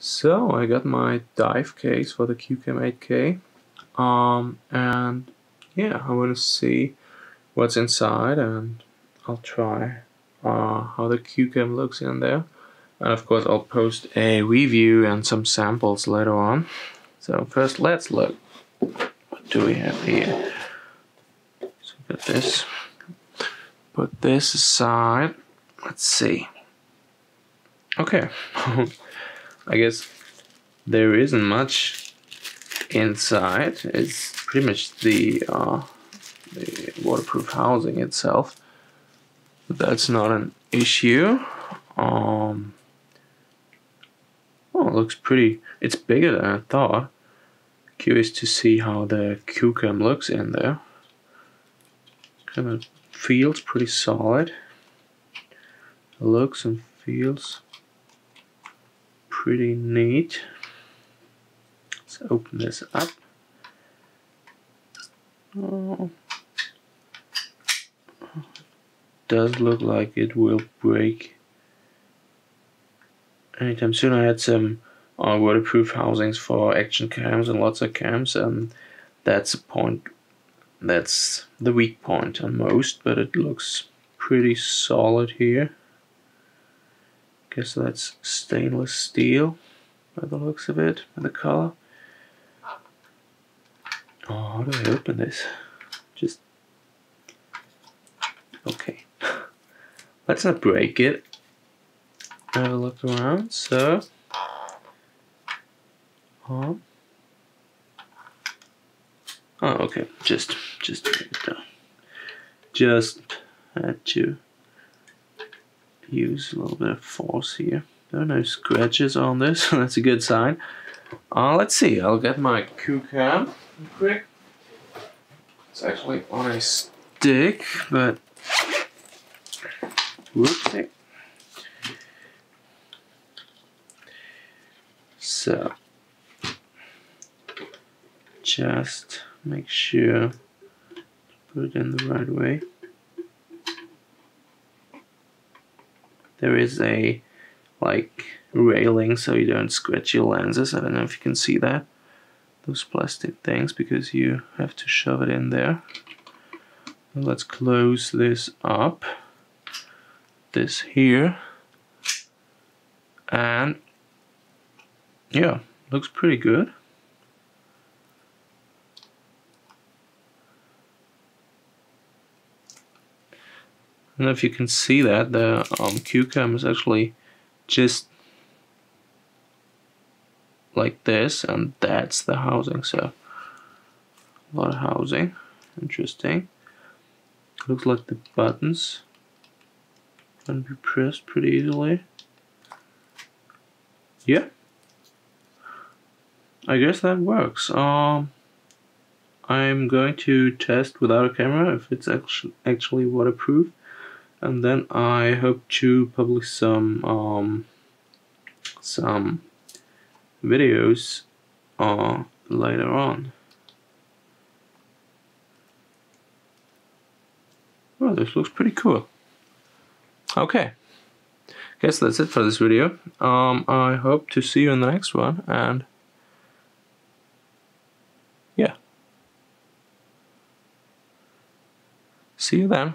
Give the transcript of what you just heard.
So I got my dive case for the QooCam 8K, and yeah, I want to see what's inside, and I'll try how the QooCam looks in there, and of course I'll post a review and some samples later on. So first, let's look. What do we have here? So we got this. Put this aside. Let's see. Okay. I guess there isn't much inside. It's pretty much the waterproof housing itself. But that's not an issue. Oh, it looks pretty. It's bigger than I thought. Curious to see how the QooCam looks in there. Kind of feels pretty solid. Looks and feels pretty neat. Let's open this up. Oh, does look like it will break anytime soon. I had some waterproof housings for action cams and lots of cams, and that's a point. That's the weak point on most, but it looks pretty solid here. Guess that's stainless steel by the looks of it, by the color. Oh, how do I open this? Just okay. Let's not break it. Have a look around. So, oh, okay. Just bring it down. Just had to use a little bit of force here. There are no scratches on this. That's a good sign. Let's see. I'll get my QooCam quick. It's actually on a stick, but whoopsie. So just make sure to put it in the right way. There is a railing so you don't scratch your lenses. I don't know if you can see that. Those plastic things, because you have to shove it in there. And let's close this up. This here. And yeah, looks pretty good. I don't know if you can see that the QooCam is actually just like this, and that's the housing. So a lot of housing. Interesting. Looks like the buttons can be pressed pretty easily. Yeah, I guess that works. I'm going to test without a camera if it's actually waterproof. And then I hope to publish some videos later on. Oh, this looks pretty cool. Okay, guess that's it for this video. I hope to see you in the next one, and yeah, see you then.